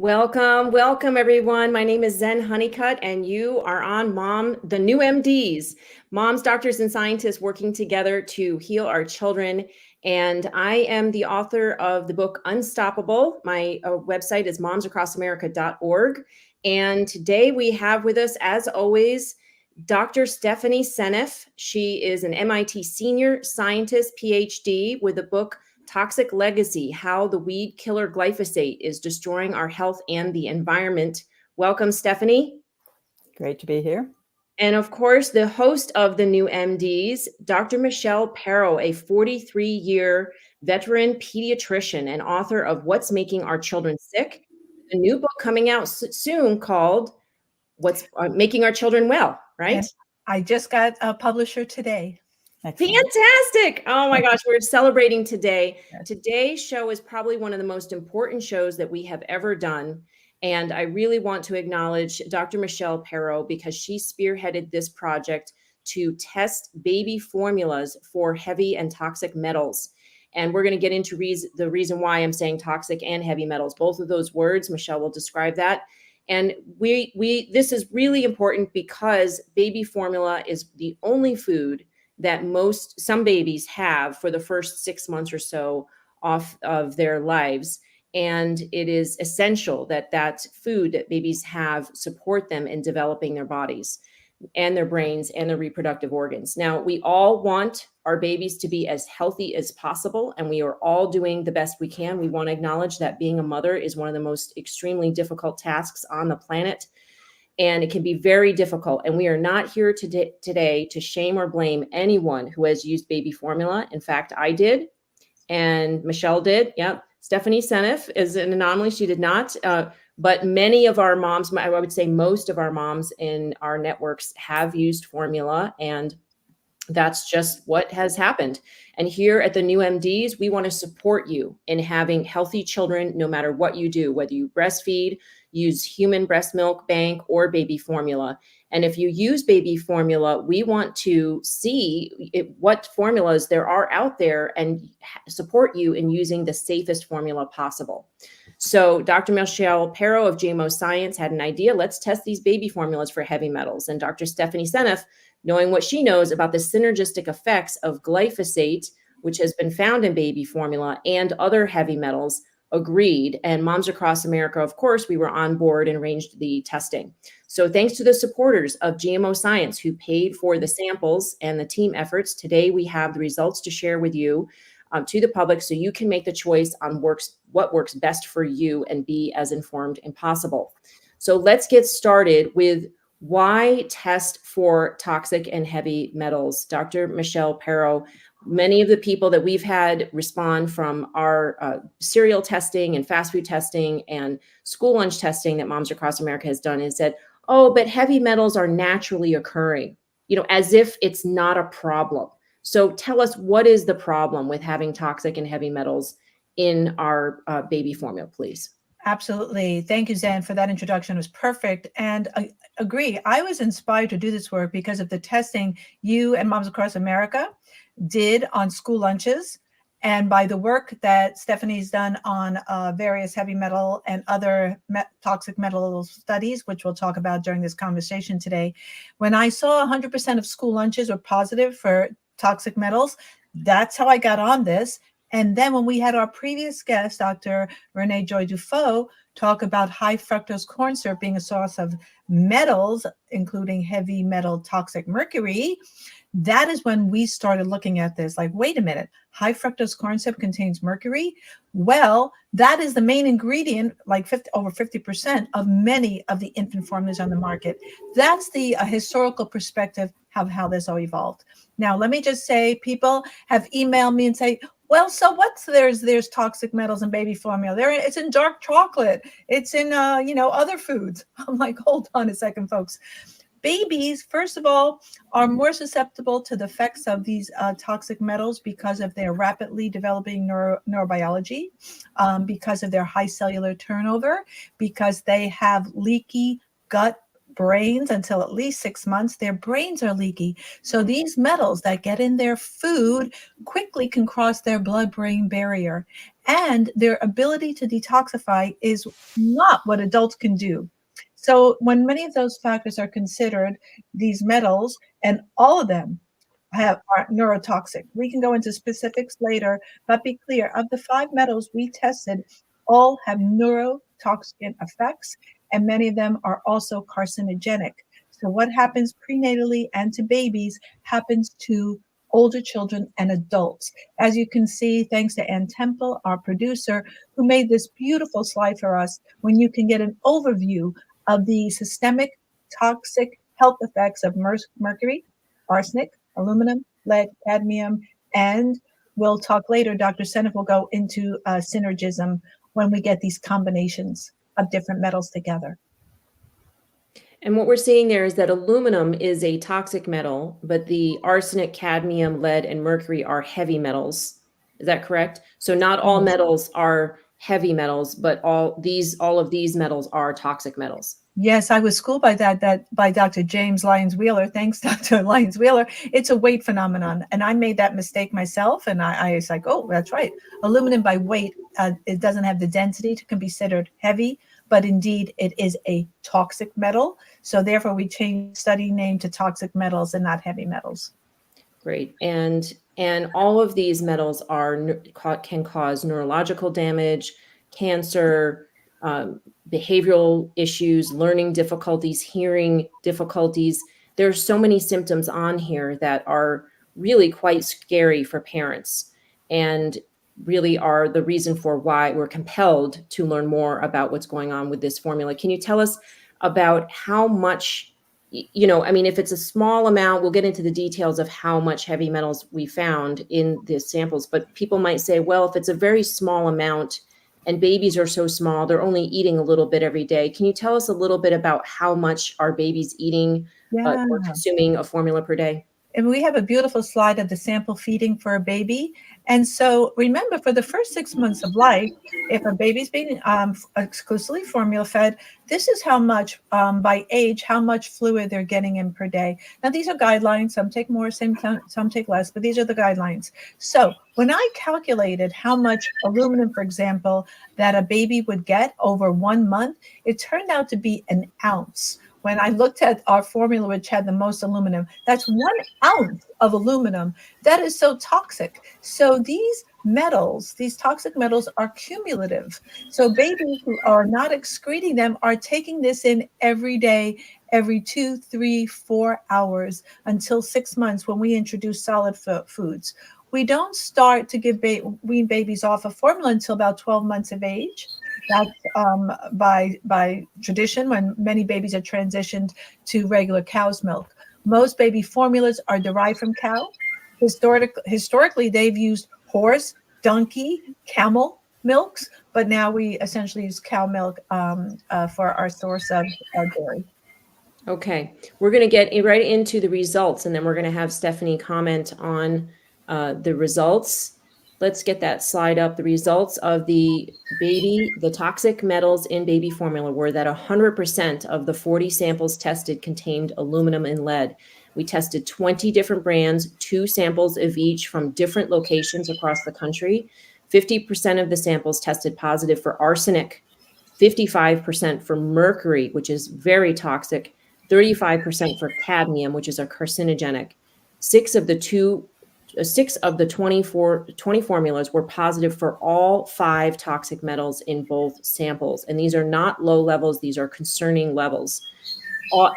Welcome everyone. My name is Zen Honeycutt and you are on the New MDs, moms, doctors, and scientists working together to heal our children. And I am the author of the book Unstoppable. My website is momsacrossamerica.org. And today we have with us, as always, Dr. Stephanie Seneff. She is an MIT senior scientist, PhD, with the book Toxic Legacy: How the Weed Killer Glyphosate is Destroying Our Health and the Environment. Welcome, Stephanie. Great to be here. And of course, the host of the New MDs, Dr. Michelle Parrow, a 43-year veteran pediatrician and author of What's Making Our Children Sick, a new book coming out soon called What's Making Our Children Well, right? And I just got a publisher today. Excellent. Fantastic. Oh my gosh, we're celebrating today. Today's show is probably one of the most important shows that we have ever done. And I really want to acknowledge Dr. Michelle Parrow because she spearheaded this project to test baby formulas for heavy and toxic metals. And we're going to get into the reason why I'm saying toxic and heavy metals. Both of those words, Michelle will describe that. And this is really important because baby formula is the only food that some babies have for the first 6 months or so off of their lives. And it is essential that food that babies have support them in developing their bodies and their brains and their reproductive organs. Now, we all want our babies to be as healthy as possible, and we are all doing the best we can. We want to acknowledge that being a mother is one of the most extremely difficult tasks on the planet. And it can be very difficult. And we are not here today to shame or blame anyone who has used baby formula. In fact, I did, and Michelle did. Yep. Stephanie Seneff is an anomaly. She did not. But many of our moms, I would say most of our moms in our networks have used formula, and that's just what has happened. And here at the New MDs, we want to support you in having healthy children, no matter what you do, whether you breastfeed, use human breast milk bank, or baby formula. And if you use baby formula, we want to see what formulas there are out there and support you in using the safest formula possible. So Dr. Michelle Parrow of GMO Science had an idea. Let's test these baby formulas for heavy metals. And Dr. Stephanie Seneff, knowing what she knows about the synergistic effects of glyphosate, which has been found in baby formula, and other heavy metals, agreed. And Moms Across America, of course, we were on board and arranged the testing. So thanks to the supporters of GMO Science who paid for the samples and the team efforts, today we have the results to share with you to the public so you can make the choice on what works best for you and be as informed as possible. So let's get started with why test for toxic and heavy metals. Dr. Michelle Parrow, many of the people that we've had respond from our cereal testing and fast food testing and school lunch testing that Moms Across America has done is said, oh, but heavy metals are naturally occurring, as if it's not a problem. So tell us, what is the problem with having toxic and heavy metals in our baby formula, please? Absolutely. Thank you, Zen, for that introduction. It was perfect. And I agree. I was inspired to do this work because of the testing you and Moms Across America did on school lunches, and by the work that Stephanie's done on various heavy metal and other toxic metal studies, which we'll talk about during this conversation today. When I saw 100% of school lunches were positive for toxic metals, that's how I got on this. And then when we had our previous guest, Dr. Renee Joy Dufault, talk about high fructose corn syrup being a source of metals, including heavy metal toxic mercury, that is when we started looking at this like, wait a minute, high fructose corn syrup contains mercury? Well, that is the main ingredient, like over 50% of many of the infant formulas on the market. That's the historical perspective of how this all evolved. Now, let me just say, people have emailed me and say, well, so what's there's toxic metals in baby formula? It's in dark chocolate. It's in other foods. I'm like, hold on a second, folks. Babies, first of all, are more susceptible to the effects of these toxic metals because of their rapidly developing neurobiology, because of their high cellular turnover, because they have leaky gut brains until at least 6 months, their brains are leaky. So these metals that get in their food quickly can cross their blood-brain barrier. And their ability to detoxify is not what adults can do. So when many of those factors are considered, these metals, and all of them are neurotoxic. We can go into specifics later, but be clear, of the 5 metals we tested, all have neurotoxic effects, and many of them are also carcinogenic. So what happens prenatally and to babies happens to older children and adults. As you can see, thanks to Ann Temple, our producer, who made this beautiful slide for us, when you can get an overview of the systemic toxic health effects of mercury, arsenic, aluminum, lead, cadmium, and we'll talk later, Dr. Seneff will go into synergism when we get these combinations of different metals together. And what we're seeing there is that aluminum is a toxic metal, but the arsenic, cadmium, lead, and mercury are heavy metals. Is that correct? So not all metals are heavy metals, but all of these metals are toxic metals. Yes, I was schooled by that by Dr. James Lyons Wheeler. Thanks, Dr. Lyons Wheeler. It's a weight phenomenon. And I made that mistake myself. And I was like, oh, that's right. Aluminum by weight, it doesn't have the density to be considered heavy, but indeed it is a toxic metal. So therefore we changed study name to toxic metals and not heavy metals. Great. And all of these metals can cause neurological damage, cancer, behavioral issues, learning difficulties, hearing difficulties. There's so many symptoms on here that are really quite scary for parents and really are the reason for why we're compelled to learn more about what's going on with this formula. Can you tell us about how much, if it's a small amount, we'll get into the details of how much heavy metals we found in the samples, but people might say, well, if it's a very small amount, and babies are so small, they're only eating a little bit every day. Can you tell us a little bit about how much are babies eating or consuming a formula per day? And we have a beautiful slide of the sample feeding for a baby. And so remember, for the first 6 months of life, if a baby's being exclusively formula fed, this is how much, by age, how much fluid they're getting in per day. Now, these are guidelines. Some take more, some take less, but these are the guidelines. So when I calculated how much aluminum, for example, that a baby would get over 1 month, it turned out to be an ounce. When I looked at our formula, which had the most aluminum, that's 1 ounce of aluminum. That is so toxic. So these metals, these toxic metals, are cumulative. So babies who are not excreting them are taking this in every day, every 2, 3, 4 hours until 6 months when we introduce solid foods. We don't start to give wean babies off of formula until about 12 months of age. That's by tradition, when many babies are transitioned to regular cow's milk. Most baby formulas are derived from cow. Historically, they've used horse, donkey, camel milks, but now we essentially use cow milk for our source of dairy. Okay, we're going to get right into the results, and then we're going to have Stephanie comment on the results. Let's get that slide up. The results of the toxic metals in baby formula were that 100% of the 40 samples tested contained aluminum and lead. We tested 20 different brands, 2 samples of each from different locations across the country. 50% of the samples tested positive for arsenic, 55% for mercury, which is very toxic, 35% for cadmium, which is a carcinogenic. 6 of the 20 formulas were positive for all 5 toxic metals in both samples. And these are not low levels. These are concerning levels.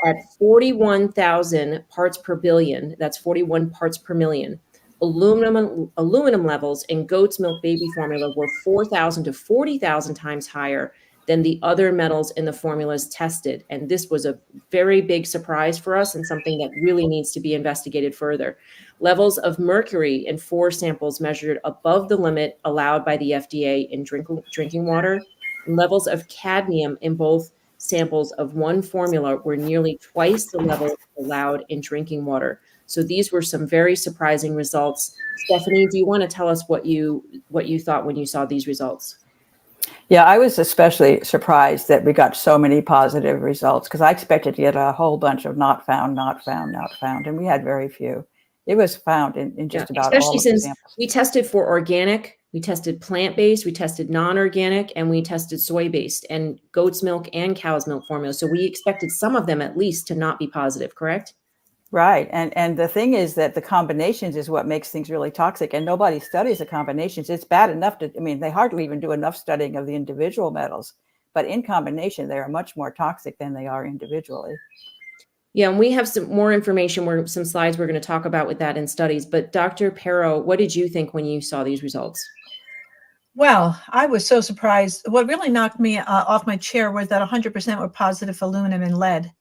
At 41,000 parts per billion, that's 41 parts per million, aluminum levels in goat's milk baby formula were 4,000 to 40,000 times higher than the other metals in the formulas tested. And this was a very big surprise for us and something that really needs to be investigated further. Levels of mercury in 4 samples measured above the limit allowed by the FDA in drinking water. And levels of cadmium in both samples of 1 formula were nearly twice the level allowed in drinking water. So these were some very surprising results. Stephanie, do you want to tell us what you thought when you saw these results? Yeah, I was especially surprised that we got so many positive results because I expected to get a whole bunch of not found, not found, not found, and we had very few. It was found in Yeah, just about all especially of the since samples. we tested for organic, we tested plant-based, we tested non-organic, and we tested soy-based and goat's milk and cow's milk formula. So we expected some of them at least to not be positive, correct? Right. And the thing is that the combinations is what makes things really toxic, and nobody studies the combinations. It's bad enough to, I mean, they hardly even do enough studying of the individual metals, but in combination, they are much more toxic than they are individually. Yeah, and we have some more information where some slides we're going to talk about with that in studies. But Dr. Pero, what did you think when you saw these results? Well, I was so surprised. What really knocked me off my chair was that 100% were positive for aluminum and lead.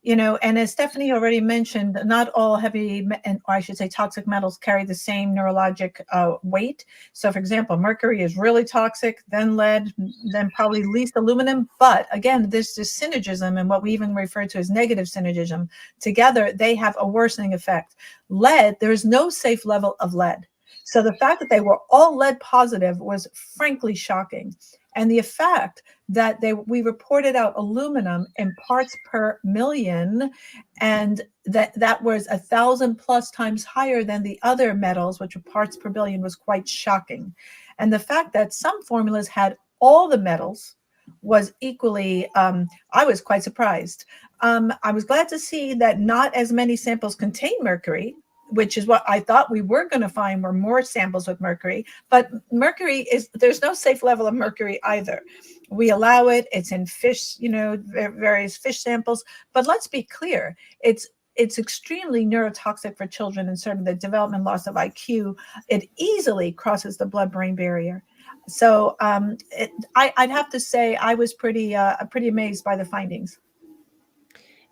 And as Stephanie already mentioned, not all heavy, or I should say toxic metals carry the same neurologic weight. So for example, mercury is really toxic, then lead, then probably least aluminum. But again, there's this synergism and what we even refer to as negative synergism. Together, they have a worsening effect. Lead, there is no safe level of lead. So the fact that they were all lead positive was frankly shocking. And the effect that we reported out aluminum in parts per million, and that was 1,000 plus times higher than the other metals, which were parts per billion, was quite shocking. And the fact that some formulas had all the metals was equally, I was quite surprised. I was glad to see that not as many samples contain mercury, which is what I thought we were going to find were more samples with mercury. But mercury there's no safe level of mercury either. We allow it. It's in fish, various fish samples. But let's be clear, it's extremely neurotoxic for children and certainly the development loss of IQ. It easily crosses the blood-brain barrier. So I'd have to say I was pretty amazed by the findings.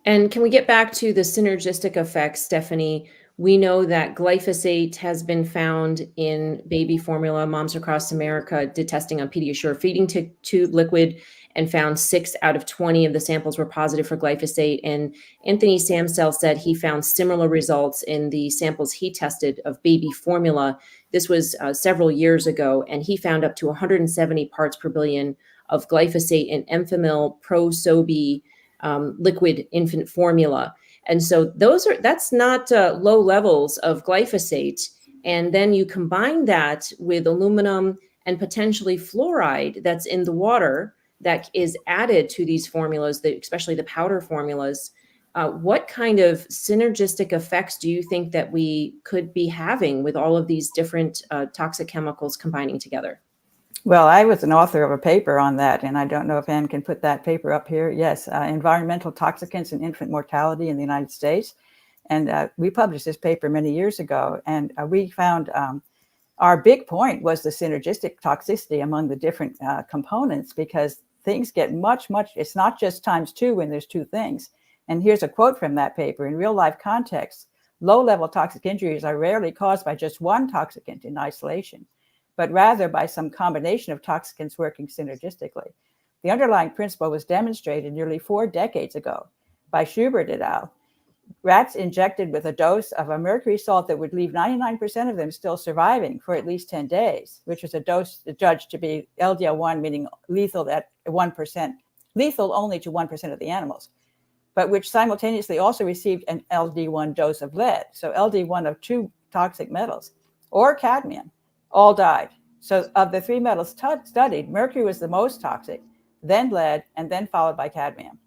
And can we get back to the synergistic effects, Stephanie? We know that glyphosate has been found in baby formula. Moms Across America did testing on Pediasure feeding tube liquid and found 6 out of 20 of the samples were positive for glyphosate. And Anthony Samsell said he found similar results in the samples he tested of baby formula. This was several years ago, and he found up to 170 parts per billion of glyphosate in Enfamil Pro Sobi liquid infant formula. And so that's not low levels of glyphosate. And then you combine that with aluminum and potentially fluoride that's in the water that is added to these formulas, especially the powder formulas. What kind of synergistic effects do you think that we could be having with all of these different toxic chemicals combining together? Well, I was an author of a paper on that, and I don't know if Anne can put that paper up here. Yes, environmental toxicants and infant mortality in the United States. And we published this paper many years ago, and we found our big point was the synergistic toxicity among the different components, because things get much, it's not just ×2 when there's two things. And here's a quote from that paper. In real life context, low-level toxic injuries are rarely caused by just one toxicant in isolation, but rather by some combination of toxicants working synergistically. The underlying principle was demonstrated nearly 4 decades ago by Schubert et al. Rats injected with a dose of a mercury salt that would leave 99% of them still surviving for at least 10 days, which was a dose judged to be LDL1, meaning lethal at 1%, lethal only to 1% of the animals, but which simultaneously also received an LD1 dose of lead, so LD1 of 2 toxic metals, or cadmium, all died. So of the 3 metals studied, mercury was the most toxic, then lead, and then followed by cadmium.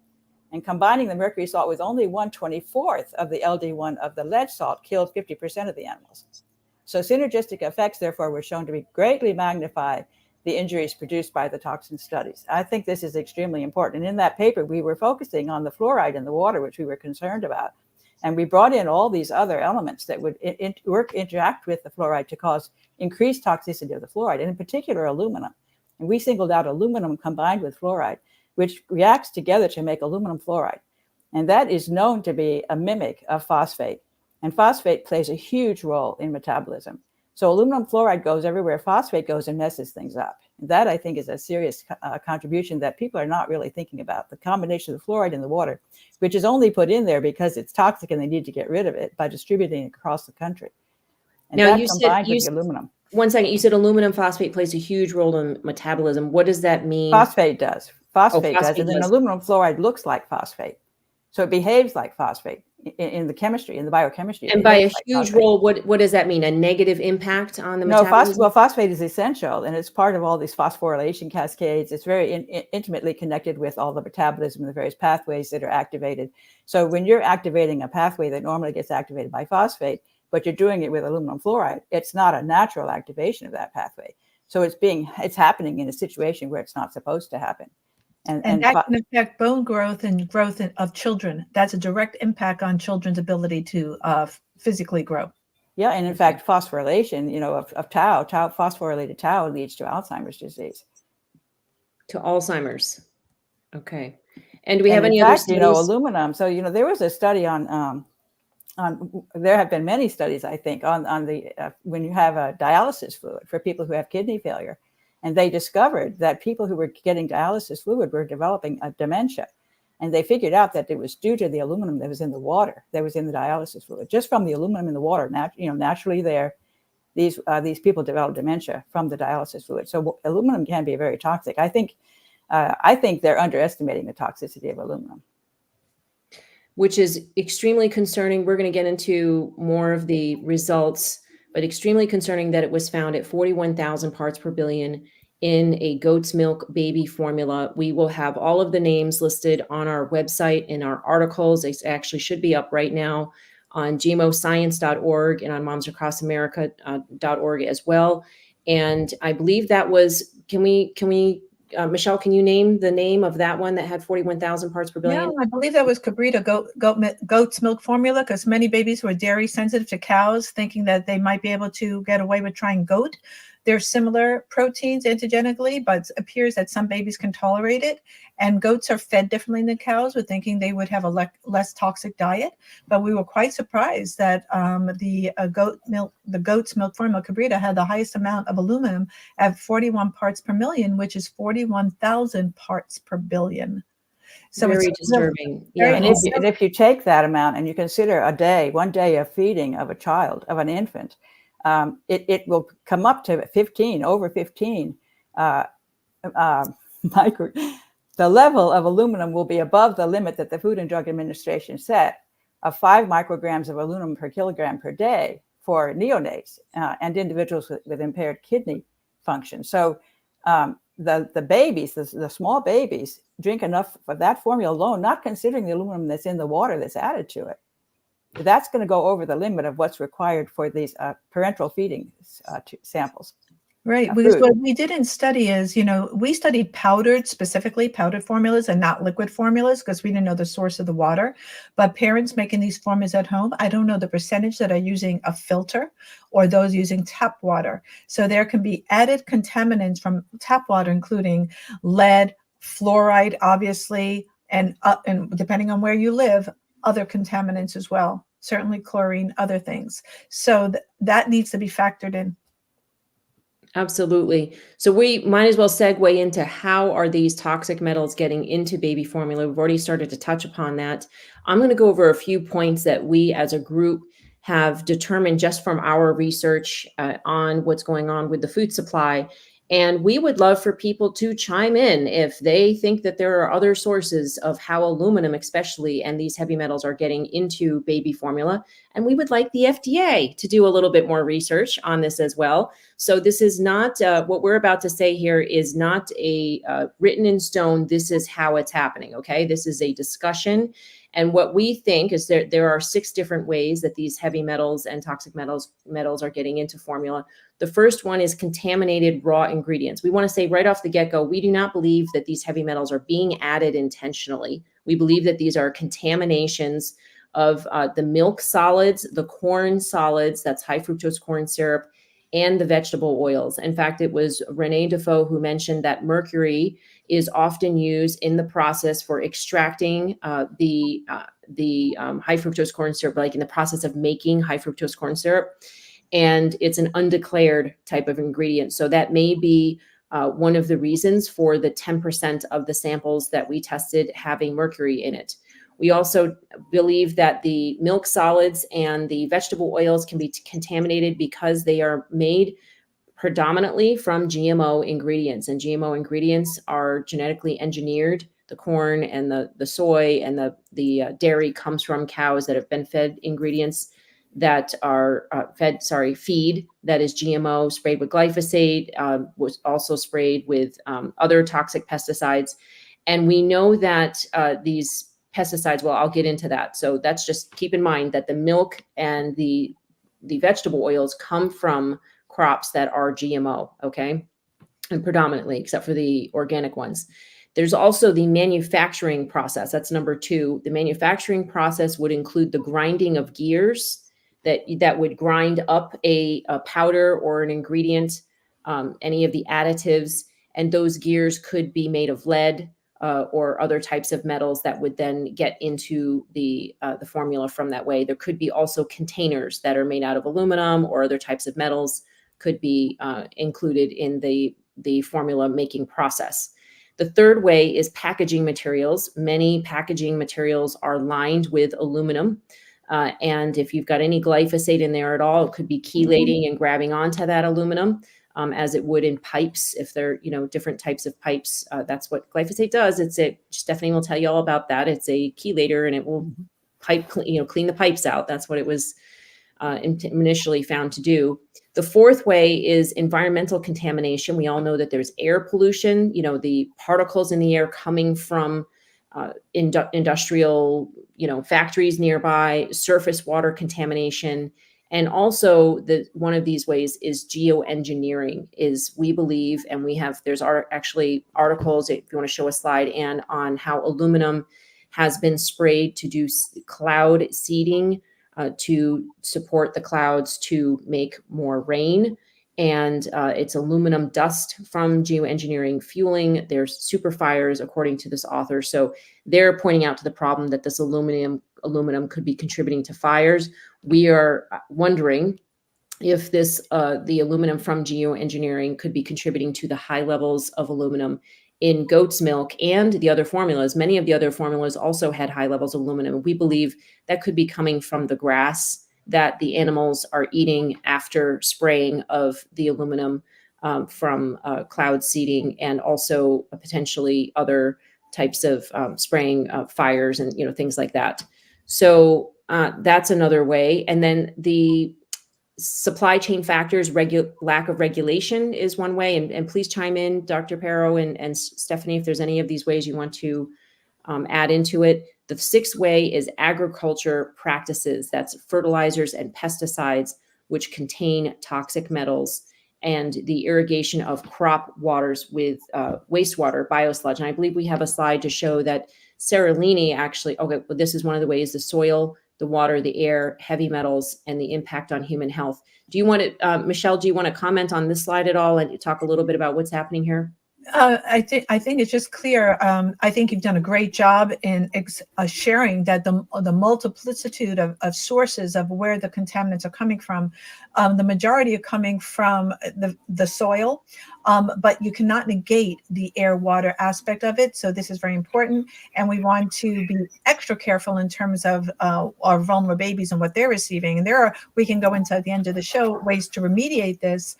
And combining the mercury salt with only 1/24 of the LD1 of the lead salt killed 50% of the animals. So synergistic effects, therefore, were shown to be greatly magnify the injuries produced by the toxin studies. I think this is extremely important. And in that paper, we were focusing on the fluoride in the water, which we were concerned about. And we brought in all these other elements that would interact with the fluoride to cause increased toxicity of the fluoride, and in particular, aluminum. And we singled out aluminum combined with fluoride, which reacts together to make aluminum fluoride. And that is known to be a mimic of phosphate. And phosphate plays a huge role in metabolism. So aluminum fluoride goes everywhere phosphate goes and messes things up. And that, I think, is a serious contribution that people are not really thinking about. The combination of the fluoride in the water, which is only put in there because it's toxic and they need to get rid of it by distributing it across the country. And Now, that combined with the aluminum. 1 second. You said aluminum phosphate plays a huge role in metabolism. What does that mean? Phosphate does. Phosphate does. Phosphate And then does. aluminum fluoride looks like phosphate. So it behaves like phosphate in the chemistry, in the biochemistry. And by a like huge phosphate. role, what does that mean? A negative impact on the No, metabolism? phosphate is essential, and it's part of all these phosphorylation cascades. It's very intimately connected with all the metabolism and the various pathways that are activated. So when you're activating a pathway that normally gets activated by phosphate, but you're doing it with aluminum fluoride, it's not a natural activation of that pathway. So it's happening in a situation where it's not supposed to happen. And that can affect bone growth and growth of children. That's a direct impact on children's ability to physically grow. Yeah, and in fact, phosphorylation, of tau, phosphorylated tau leads to Alzheimer's disease. To Alzheimer's. Okay. And do we have any other studies? Aluminum. So, there was a study on there have been many studies, I think, on the when you have a dialysis fluid for people who have kidney failure. And they discovered that people who were getting dialysis fluid were developing a dementia. And they figured out that it was due to the aluminum that was in the water, that was in the dialysis fluid. Just from the aluminum in the water, naturally there, these people develop dementia from the dialysis fluid. So aluminum can be very toxic. I think they're underestimating the toxicity of aluminum, which is extremely concerning. We're going to get into more of the results, but extremely concerning that it was found at 41,000 parts per billion in a goat's milk baby formula. We will have all of the names listed on our website in our articles. They actually should be up right now on gmoscience.org and on momsacrossamerica.org as well. And I believe that was, can we Michelle, can you name the name of that one that had 41,000 parts per billion? No, I believe that was Cabrita goat's milk formula, because many babies were dairy sensitive to cows, thinking that they might be able to get away with trying goat. They're similar proteins antigenically, but it appears that some babies can tolerate it. And goats are fed differently than cows. We're thinking they would have a less toxic diet. But we were quite surprised that the goat's milk formula Cabrita had the highest amount of aluminum at 41 parts per million, which is 41,000 parts per billion. So very it's disturbing. Yeah. And if you take that amount and you consider one day of feeding of a child, of an infant, it will come up to over 15 micro. The level of aluminum will be above the limit that the Food and Drug Administration set of 5 micrograms of aluminum per kilogram per day for neonates and individuals with impaired kidney function. So the babies, the small babies, drink enough for that formula alone, not considering the aluminum that's in the water that's added to it. That's going to go over the limit of what's required for these parenteral feeding samples. Right, because what we didn't study is, we studied powdered formulas and not liquid formulas, because we didn't know the source of the water. But parents making these formulas at home, I don't know the percentage that are using a filter or those using tap water. So there can be added contaminants from tap water, including lead, fluoride, obviously, and depending on where you live, other contaminants as well, certainly chlorine, other things. So that needs to be factored in. Absolutely. So we might as well segue into how are these toxic metals getting into baby formula. We've already started to touch upon that. I'm going to go over a few points that we as a group have determined just from our research on what's going on with the food supply. And we would love for people to chime in if they think that there are other sources of how aluminum, especially, and these heavy metals are getting into baby formula. And we would like the FDA to do a little bit more research on this as well. So this is not, what we're about to say here is not a written in stone. This is how it's happening, okay? This is a discussion. And what we think is there are 6 different ways that these heavy metals and toxic metals are getting into formula. The first one is contaminated raw ingredients. We want to say right off the get-go, we do not believe that these heavy metals are being added intentionally. We believe that these are contaminations of the milk solids, the corn solids, that's high fructose corn syrup, and the vegetable oils. In fact, it was Renee Defoe who mentioned that mercury is often used in the process for extracting the high fructose corn syrup, like in the process of making high fructose corn syrup. And it's an undeclared type of ingredient. So that may be one of the reasons for the 10% of the samples that we tested having mercury in it. We also believe that the milk solids and the vegetable oils can be contaminated because they are made predominantly from GMO ingredients, and GMO ingredients are genetically engineered. The corn and the soy and the dairy comes from cows that have been fed ingredients that are feed that is GMO, sprayed with glyphosate, was also sprayed with other toxic pesticides. And we know that these pesticides, well, I'll get into that. So that's just keep in mind that the milk and the vegetable oils come from crops that are GMO, okay? And predominantly, except for the organic ones. There's also the manufacturing process. That's number two. The manufacturing process would include the grinding of gears that would grind up a powder or an ingredient, any of the additives, and those gears could be made of lead or other types of metals that would then get into the formula from that way. There could be also containers that are made out of aluminum or other types of metals could be included in the formula making process. The third way is packaging materials. Many packaging materials are lined with aluminum. And if you've got any glyphosate in there at all, it could be chelating and grabbing onto that aluminum, as it would in pipes. If they're, different types of pipes, that's what glyphosate does. Stephanie will tell you all about that. It's a chelator and it will clean the pipes out. That's what it was initially found to do. The fourth way is environmental contamination. We all know that there's air pollution, the particles in the air coming from industrial, factories nearby, surface water contamination. And also one of these ways is geoengineering we believe, and there's actually articles, if you want to show a slide, and on how aluminum has been sprayed to do cloud seeding, to support the clouds to make more rain. And it's aluminum dust from geoengineering fueling. There's super fires, according to this author. So they're pointing out to the problem that this aluminum could be contributing to fires. We are wondering if the aluminum from geoengineering could be contributing to the high levels of aluminum in goat's milk and the other formulas. Many of the other formulas also had high levels of aluminum. We believe that could be coming from the grass that the animals are eating after spraying of the aluminum from cloud seeding, and also potentially other types of spraying fires and things like that. So that's another way. And then the supply chain factors, lack of regulation is one way. And please chime in, Dr. Pero and Stephanie, if there's any of these ways you want to add into it. The sixth way is agriculture practices. That's fertilizers and pesticides, which contain toxic metals, and the irrigation of crop waters with wastewater, biosludge. And I believe we have a slide to show that Seralini actually, well, this is one of the ways: the soil, the water, the air, heavy metals, and the impact on human health. Do you want to, Michelle, do you want to comment on this slide at all and talk a little bit about what's happening here? I think it's just clear. I think you've done a great job in sharing that the multiplicitude of sources of where the contaminants are coming from. The majority are coming from the soil, but you cannot negate the air water aspect of it. So this is very important, and we want to be extra careful in terms of our vulnerable babies and what they're receiving. And we can go into at the end of the show ways to remediate this.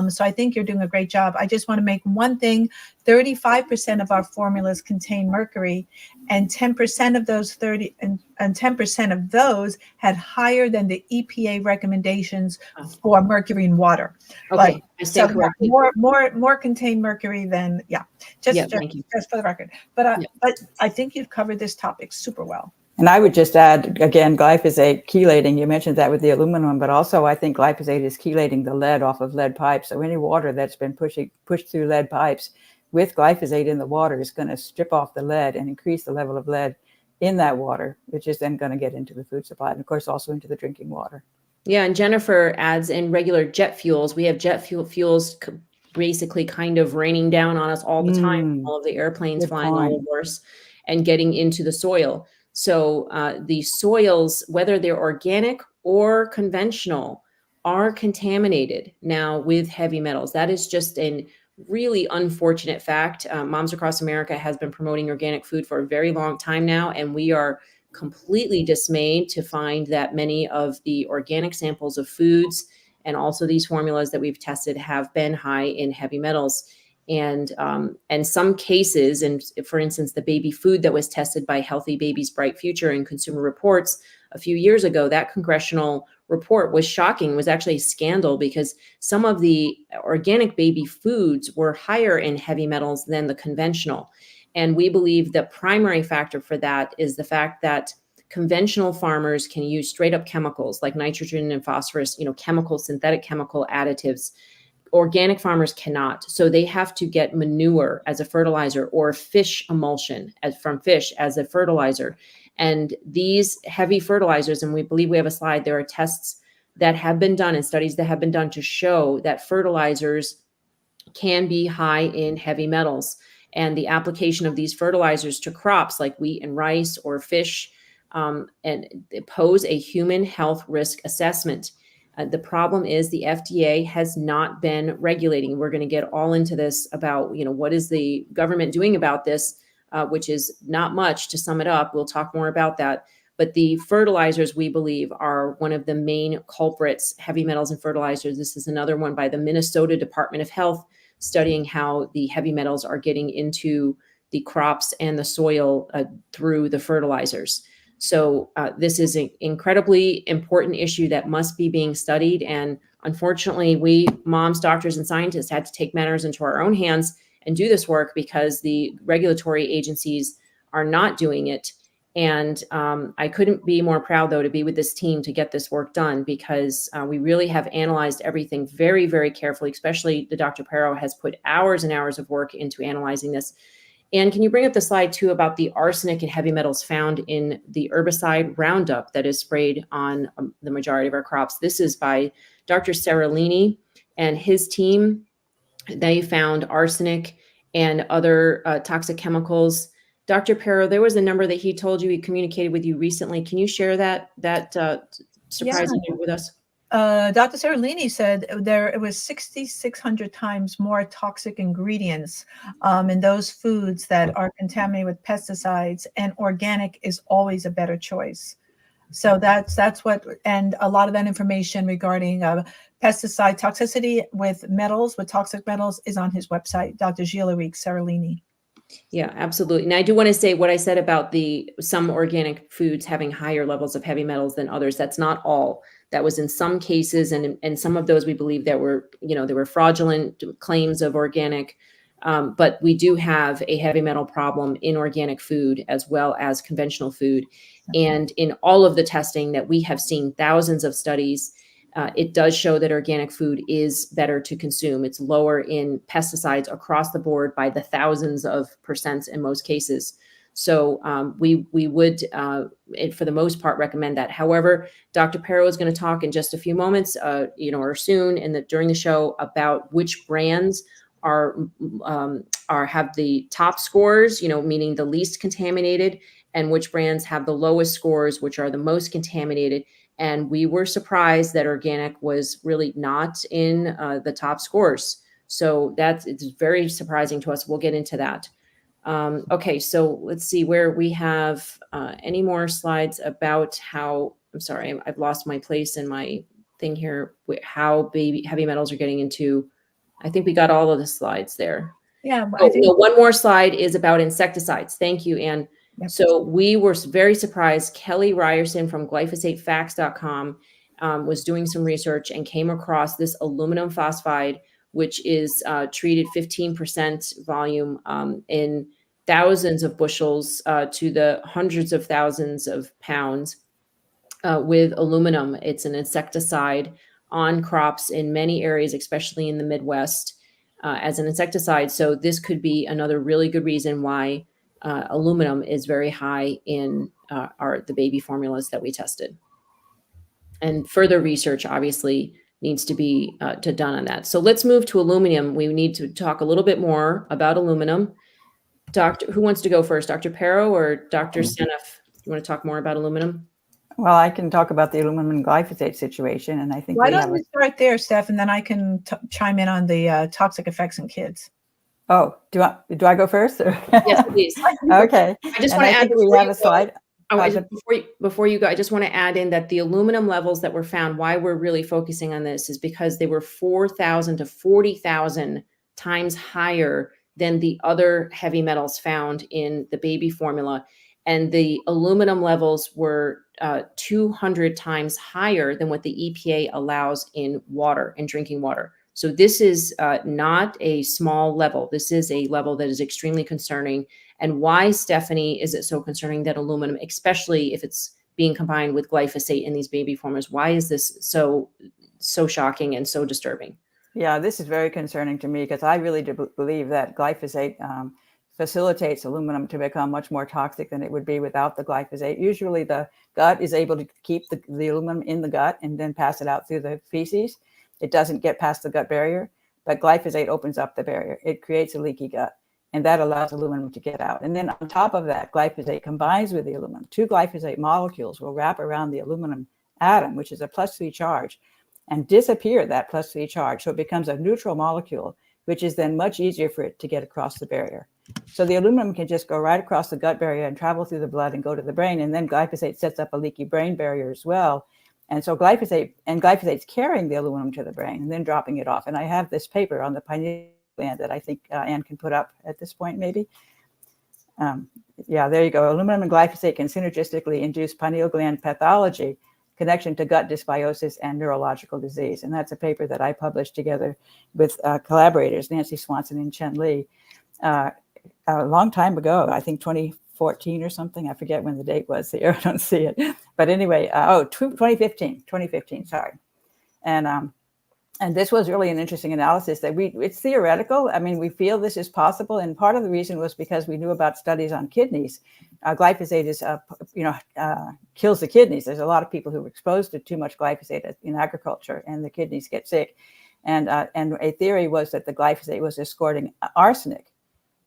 So I think you're doing a great job. I just want to make one thing: 35% of our formulas contain mercury, and 10% of those 10% of those had higher than the EPA recommendations for mercury in water. Okay, I stand corrected. More contain mercury than just for the record. But I think you've covered this topic super well. And I would just add, again, glyphosate chelating. You mentioned that with the aluminum, but also I think glyphosate is chelating the lead off of lead pipes. So any water that's been pushed through lead pipes with glyphosate in the water is going to strip off the lead and increase the level of lead in that water, which is then going to get into the food supply and, of course, also into the drinking water. Yeah, and Jennifer adds in regular jet fuels. We have jet fuels basically kind of raining down on us all the time. All of the airplanes flying all over us and getting into the soil. So the soils, whether they're organic or conventional, are contaminated now with heavy metals. That is just a really unfortunate fact. Moms Across America has been promoting organic food for a very long time now, and we are completely dismayed to find that many of the organic samples of foods And also these formulas that we've tested have been high in heavy metals. And some cases, and for instance, the baby food that was tested by Healthy Babies Bright Future and Consumer Reports a few years ago, that congressional report was shocking, was actually a scandal, because some of the organic baby foods were higher in heavy metals than the conventional. And we believe the primary factor for that is the fact that conventional farmers can use straight up chemicals like nitrogen and phosphorus, synthetic chemical additives. Organic farmers cannot. So they have to get manure as a fertilizer or fish emulsion from fish as a fertilizer. And these heavy fertilizers, and we believe we have a slide, there are tests that have been done and studies that have been done to show that fertilizers can be high in heavy metals. And the application of these fertilizers to crops like wheat and rice or fish and pose a human health risk assessment. The problem is the FDA has not been regulating. We're going to get all into this about, what is the government doing about this, which is not much. To sum it up, we'll talk more about that. But the fertilizers, we believe, are one of the main culprits, heavy metals and fertilizers. This is another one by the Minnesota Department of Health, studying how the heavy metals are getting into the crops and the soil through the fertilizers. So this is an incredibly important issue that must be being studied. And unfortunately, we moms, doctors, and scientists had to take matters into our own hands and do this work because the regulatory agencies are not doing it. And I couldn't be more proud, though, to be with this team to get this work done, because we really have analyzed everything very, very carefully, especially the Dr. Pero has put hours and hours of work into analyzing this. And can you bring up the slide too about the arsenic and heavy metals found in the herbicide Roundup that is sprayed on the majority of our crops? This is by Dr. Seralini and his team. They found arsenic and other toxic chemicals. Dr. Pero, there was a number that he told you he communicated with you recently. Can you share that surprising number with us? Dr. Seralini said it was 6,600 times more toxic ingredients in those foods that are contaminated with pesticides, and organic is always a better choice. So that's what, and a lot of that information regarding pesticide toxicity with toxic metals is on his website, Dr. Gilles Seralini. Yeah, absolutely. And I do want to say what I said about some organic foods having higher levels of heavy metals than others. That's not all. That was in some cases, and some of those we believe that were, there were fraudulent claims of organic. But we do have a heavy metal problem in organic food as well as conventional food. And in all of the testing that we have seen, thousands of studies, it does show that organic food is better to consume. It's lower in pesticides across the board by the thousands of percents in most cases. So we would, for the most part, recommend that. However, Dr. Pero is going to talk in just a few moments, or soon during the show, about which brands have the top scores, meaning the least contaminated, and which brands have the lowest scores, which are the most contaminated. And we were surprised that organic was really not in the top scores. So it's very surprising to us. We'll get into that. Okay, so let's see where we have any more slides about how, I'm sorry, I've lost my place in my thing here, how heavy metals are getting into, I think we got all of the slides there. Yeah. One more slide is about insecticides. Thank you, Anne. Yep. So we were very surprised. Kelly Ryerson from glyphosatefacts.com was doing some research and came across this aluminum phosphide, which is treated 15% volume in thousands of bushels to the hundreds of thousands of pounds with aluminum. It's an insecticide on crops in many areas, especially in the Midwest, as an insecticide. So this could be another really good reason why aluminum is very high in the baby formulas that we tested. And further research, obviously, needs to be done on that. So let's move to aluminum. We need to talk a little bit more about aluminum. Who wants to go first, Dr. Pero or Dr. Seneff? You want to talk more about aluminum? Well, I can talk about the aluminum glyphosate situation, and I think why don't we start there, Steph, and then I can chime in on the toxic effects in kids. Oh, do I go first? Yes, please. Okay. I just want to add we have a slide. Oh, before you go, I just want to add in that the aluminum levels that were found, why we're really focusing on this is because they were 4,000 to 40,000 times higher than the other heavy metals found in the baby formula. And the aluminum levels were 200 times higher than what the EPA allows in water, in drinking water. So this is not a small level. This is a level that is extremely concerning. And why, Stephanie, is it so concerning that aluminum, especially if it's being combined with glyphosate in these baby formulas, why is this so shocking and so disturbing? Yeah, this is very concerning to me because I really do believe that glyphosate facilitates aluminum to become much more toxic than it would be without the glyphosate. Usually the gut is able to keep the aluminum in the gut and then pass it out through the feces. It doesn't get past the gut barrier, but glyphosate opens up the barrier. It creates a leaky gut, and that allows aluminum to get out. And then on top of that, glyphosate combines with the aluminum. 2 glyphosate molecules will wrap around the aluminum atom, which is a +3 charge, and disappear that +3 charge. So it becomes a neutral molecule, which is then much easier for it to get across the barrier. So the aluminum can just go right across the gut barrier and travel through the blood and go to the brain. And then glyphosate sets up a leaky brain barrier as well. And so glyphosate's carrying the aluminum to the brain and then dropping it off. And I have this paper on the pineal gland that I think Anne can put up at this point, maybe. Yeah, there you go. Aluminum and glyphosate can synergistically induce pineal gland pathology, connection to gut dysbiosis and neurological disease. And that's a paper that I published together with collaborators, Nancy Swanson and Chen Li, a long time ago, I think 2014 or something. I forget when the date was here. I don't see it. But anyway, 2015, sorry. And this was really an interesting analysis that it's theoretical. I mean, we feel this is possible. And part of the reason was because we knew about studies on kidneys. Glyphosate is, kills the kidneys. There's a lot of people who are exposed to too much glyphosate in agriculture and the kidneys get sick. And a theory was that the glyphosate was escorting arsenic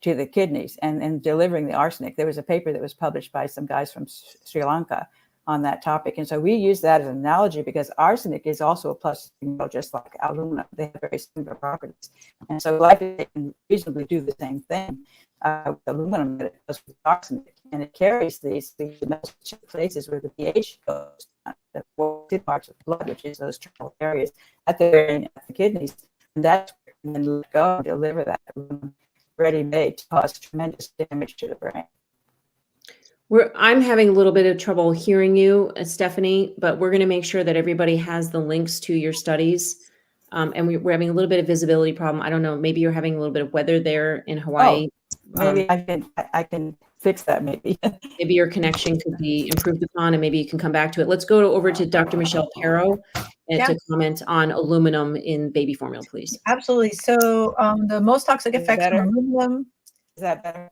to the kidneys and delivering the arsenic. There was a paper that was published by some guys from Sri Lanka on that topic. And so we use that as an analogy because arsenic is also a plus, just like aluminum. They have very similar properties. And so glyphosate can reasonably do the same thing with aluminum that it does with arsenic. And it carries these metals to places where the pH goes, the 4 parts of the blood, which is those terminal areas at the brain, at the kidneys. And that's where it can then let go and deliver that aluminum ready-made to cause tremendous damage to the brain. I'm having a little bit of trouble hearing you, Stephanie, but we're going to make sure that everybody has the links to your studies. And we're having a little bit of visibility problem. I don't know, maybe you're having a little bit of weather there in Hawaii. Maybe I can fix that maybe. Maybe your connection could be improved upon and maybe you can come back to it. Let's go over to Dr. Michelle Pero to comment on aluminum in baby formula, please. Absolutely. So the most toxic effects from aluminum. Is that better?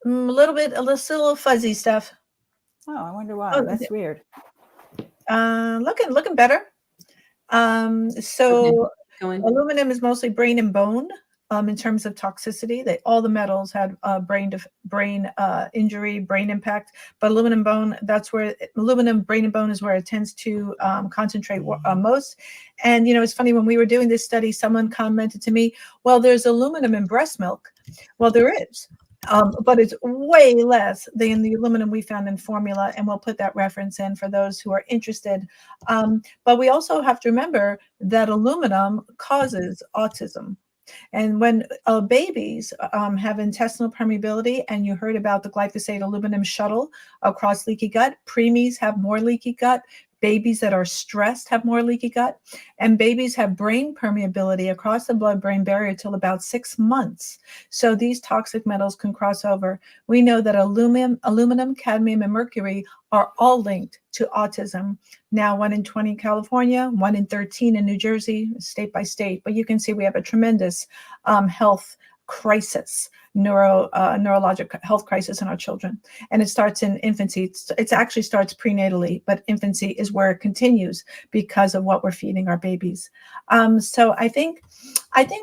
A little fuzzy stuff. Oh, I wonder why. That's weird. Looking better. So aluminum is mostly brain and bone in terms of toxicity. All the metals had brain injury, brain impact, but aluminum, brain and bone is where it tends to concentrate most. And, it's funny, when we were doing this study, someone commented to me, well, there's aluminum in breast milk. Well, there is. But it's way less than the aluminum we found in formula, and we'll put that reference in for those who are interested. But we also have to remember that aluminum causes autism. And when babies have intestinal permeability, and you heard about the glyphosate aluminum shuttle across leaky gut, preemies have more leaky gut. Babies that are stressed have more leaky gut, and babies have brain permeability across the blood-brain barrier till about 6 months. So these toxic metals can cross over. We know that aluminum, cadmium, and mercury are all linked to autism. Now, 1 in 20 in California, 1 in 13 in New Jersey, state by state. But you can see we have a tremendous health crisis, neurologic health crisis in our children. And it starts in infancy. It actually starts prenatally, but infancy is where it continues because of what we're feeding our babies. So I think that's we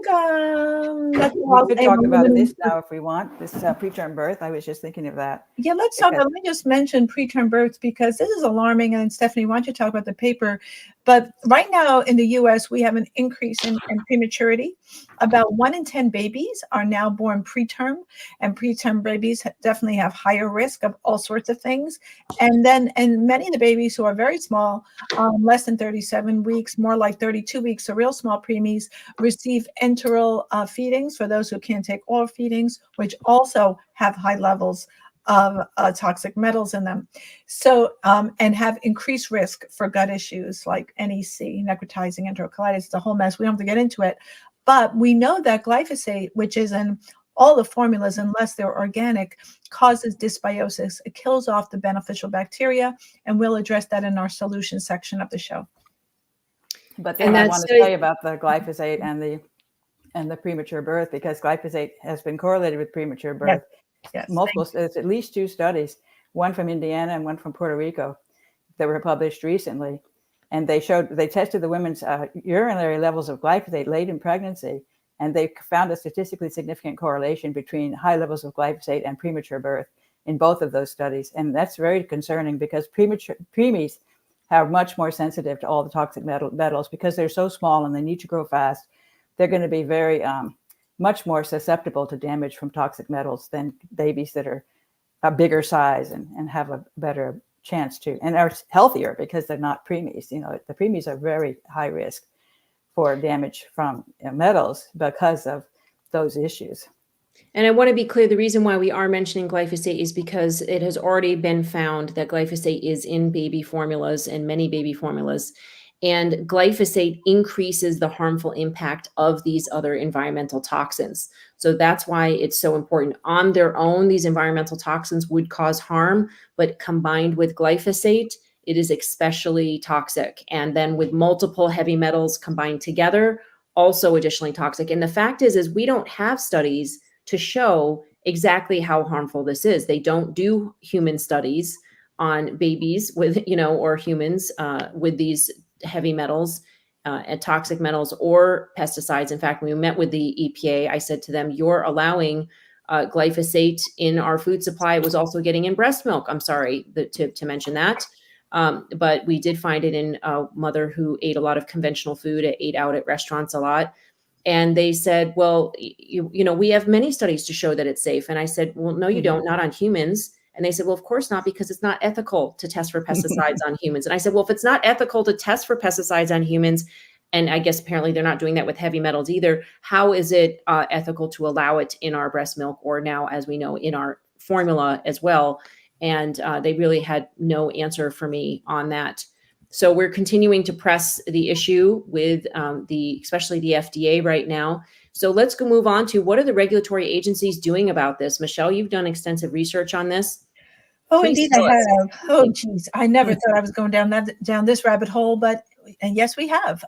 could talk about this now if we want, this preterm birth. I was just thinking of that. Yeah, let's talk. Let me just mention preterm births because this is alarming. And Stephanie, why don't you talk about the paper? But right now in the U.S., we have an increase in prematurity. About 1 in 10 babies are now born preterm preterm, and preterm babies definitely have higher risk of all sorts of things. And many of the babies who are very small, less than 37 weeks, more like 32 weeks, so real small preemies, receive enteral feedings for those who can't take oral feedings, which also have high levels of toxic metals in them. So, and have increased risk for gut issues like NEC, necrotizing enterocolitis. It's a whole mess. We don't have to get into it. But we know that glyphosate, which is in all the formulas, unless they're organic, causes dysbiosis. It kills off the beneficial bacteria, and we'll address that in our solution section of the show. But then I want to tell you about the glyphosate and the premature birth, because glyphosate has been correlated with premature birth. Yes. There's at least 2 studies, one from Indiana and one from Puerto Rico, that were published recently. And they tested the women's urinary levels of glyphosate late in pregnancy, and they found a statistically significant correlation between high levels of glyphosate and premature birth in both of those studies. And that's very concerning, because preemies are much more sensitive to all the toxic metals because they're so small and they need to grow fast. They're going to be very much more susceptible to damage from toxic metals than babies that are a bigger size and have a better chance to, and are healthier because they're not preemies. The preemies are very high risk for damage from metals because of those issues. And I want to be clear, the reason why we are mentioning glyphosate is because it has already been found that glyphosate is in baby formulas and many baby formulas. And glyphosate increases the harmful impact of these other environmental toxins. So that's why it's so important. On their own, these environmental toxins would cause harm, but combined with glyphosate, it is especially toxic. And then with multiple heavy metals combined together, also additionally toxic. And the fact is we don't have studies to show exactly how harmful this is. They don't do human studies on babies with, or humans with these heavy metals and toxic metals or pesticides. In fact, when we met with the EPA, I said to them, you're allowing glyphosate in our food supply. It was also getting in breast milk. I'm sorry to mention that. But we did find it in a mother who ate a lot of conventional food, ate out at restaurants a lot. And they said, well, we have many studies to show that it's safe. And I said, well, no, you don't, not on humans. And they said, well, of course not, because it's not ethical to test for pesticides on humans. And I said, well, if it's not ethical to test for pesticides on humans, and I guess apparently they're not doing that with heavy metals either, how is it ethical to allow it in our breast milk, or now, as we know, in our formula as well? And they really had no answer for me on that. So we're continuing to press the issue with especially the FDA right now. So let's move on to, what are the regulatory agencies doing about this? Michelle, you've done extensive research on this. Oh, indeed, I have. Oh, geez, I never thought I was going down this rabbit hole, and yes, we have.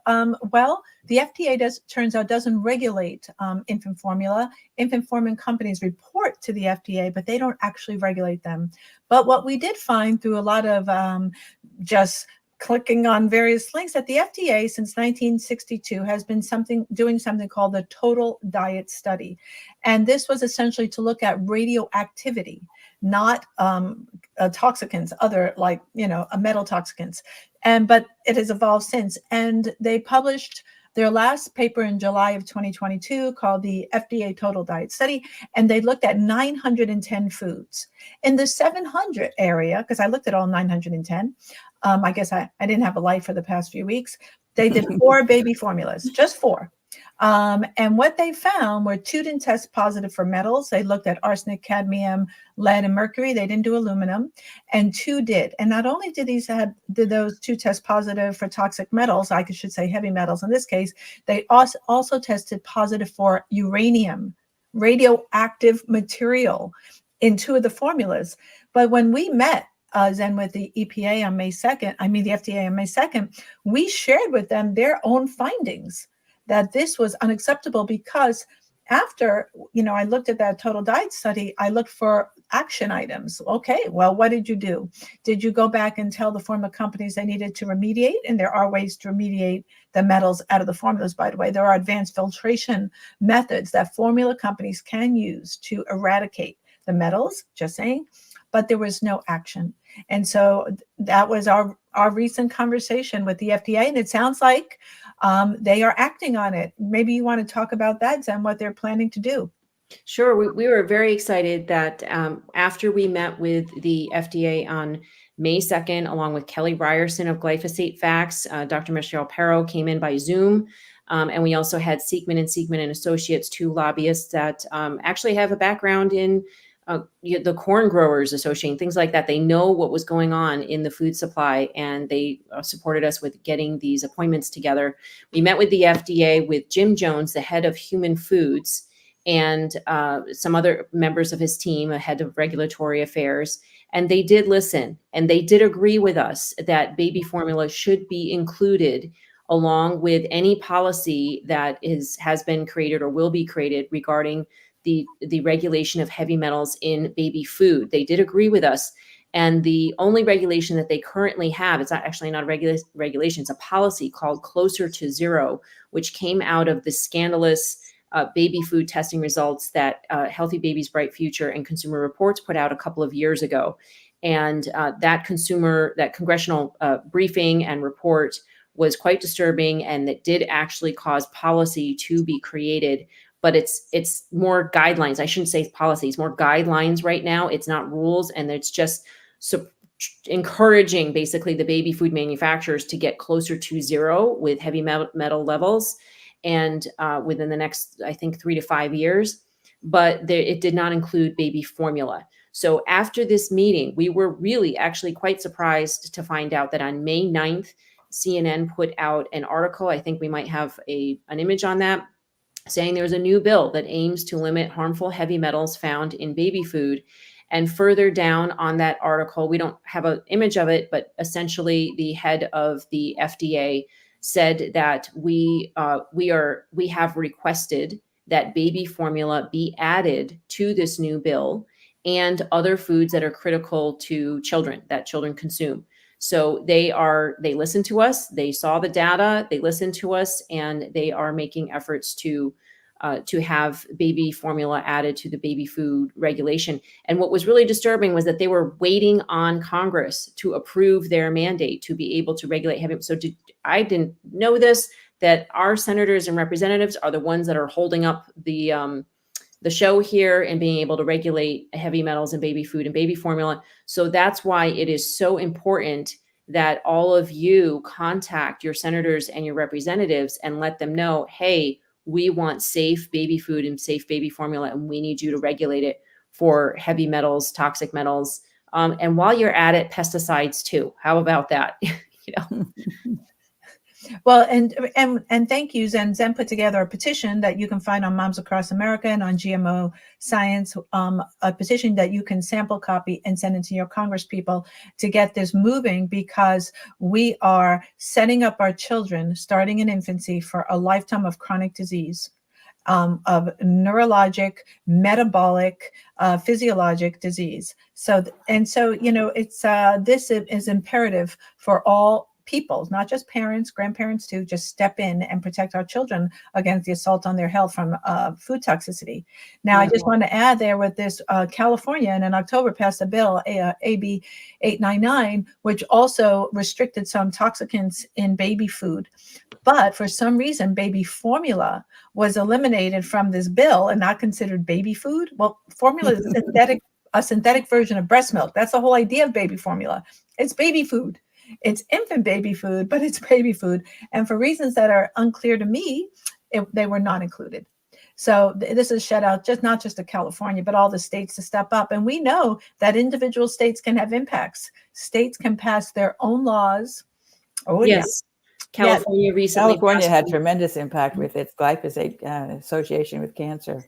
Well, the FDA turns out doesn't regulate infant formula. Infant formula companies report to the FDA, but they don't actually regulate them. But what we did find through a lot of just clicking on various links, that the FDA since 1962 has been doing something called the Total Diet Study. And this was essentially to look at radioactivity, not toxicants, other like, metal toxicants. But it has evolved since. And they published their last paper in July of 2022 called the FDA Total Diet Study. And they looked at 910 foods. In the 700 area, because I looked at all 910, I guess I didn't have a life for the past few weeks. They did 4 baby formulas, just 4. And what they found were 2 didn't test positive for metals. They looked at arsenic, cadmium, lead, and mercury. They didn't do aluminum, and 2 did. And not only did those 2 test positive for toxic metals, I should say heavy metals in this case, they also tested positive for uranium, radioactive material, in 2 of the formulas. But when we met Zen with the EPA on May 2nd, the FDA on May 2nd, we shared with them their own findings that this was unacceptable, because after, I looked at that Total Diet Study, I looked for action items. Okay, well, what did you do? Did you go back and tell the formula companies they needed to remediate? And there are ways to remediate the metals out of the formulas, by the way. There are advanced filtration methods that formula companies can use to eradicate the metals, just saying, but there was no action. And so that was our recent conversation with the FDA, and it sounds like they are acting on it. Maybe you want to talk about that, Zen, what they're planning to do. Sure. We were very excited that after we met with the FDA on May 2nd, along with Kelly Ryerson of Glyphosate Facts, Dr. Michelle Perro came in by Zoom. And we also had Siekman and Associates, two lobbyists that actually have a background in the Corn Growers Association, things like that. They know what was going on in the food supply, and they supported us with getting these appointments together. We met with the FDA with Jim Jones, the head of Human Foods, and some other members of his team, a head of regulatory affairs. And they did listen, and they did agree with us that baby formula should be included along with any policy that has been created or will be created regarding the regulation of heavy metals in baby food. They did agree with us. And the only regulation that they currently have, it's actually not a regulation, it's a policy called Closer to Zero, which came out of the scandalous baby food testing results that Healthy Babies, Bright Future and Consumer Reports put out a couple of years ago. And that congressional briefing and report was quite disturbing, and that did actually cause policy to be created. But it's more guidelines. I shouldn't say policies, more guidelines right now. It's not rules, and it's just encouraging basically the baby food manufacturers to get closer to zero with heavy metal levels, and within the next, I think, 3 to 5 years. But it did not include baby formula. So after this meeting, we were really actually quite surprised to find out that on May 9th, CNN put out an article. I think we might have an image on that, saying there's a new bill that aims to limit harmful heavy metals found in baby food. And further down on that article, we don't have an image of it, but essentially the head of the FDA said that we have requested that baby formula be added to this new bill and other foods that are critical to children, that children consume. So they listened to us, they saw the data, they listened to us, and they are making efforts to have baby formula added to the baby food regulation. And what was really disturbing was that they were waiting on Congress to approve their mandate to be able to regulate heavy. So I didn't know this, that our senators and representatives are the ones that are holding up the show here and being able to regulate heavy metals in baby food and baby formula. So that's why it is so important that all of you contact your senators and your representatives and let them know, hey, we want safe baby food and safe baby formula, and we need you to regulate it for heavy metals, toxic metals. And while you're at it, pesticides too. How about that? Well, and thank you, Zen. Zen put together a petition that you can find on Moms Across America and on GMO Science, a petition that you can sample copy and send it to your Congress people to get this moving, because we are setting up our children, starting in infancy, for a lifetime of chronic disease, of neurologic, metabolic, physiologic disease. So, it's this is imperative for all people, not just parents, grandparents too, just step in and protect our children against the assault on their health from food toxicity. Now, I just want to add there with this, California in October passed a bill, AB 899, which also restricted some toxicants in baby food. But for some reason, baby formula was eliminated from this bill and not considered baby food. Well, formula is a synthetic version of breast milk. That's the whole idea of baby formula. It's baby food. It's infant baby food, but it's baby food. And for reasons that are unclear to me, they were not included. So this is a shout out, not just to California, but all the states to step up. And we know that individual states can have impacts. States can pass their own laws. Oh, yes. California recently. California had tremendous impact with its glyphosate association with cancer.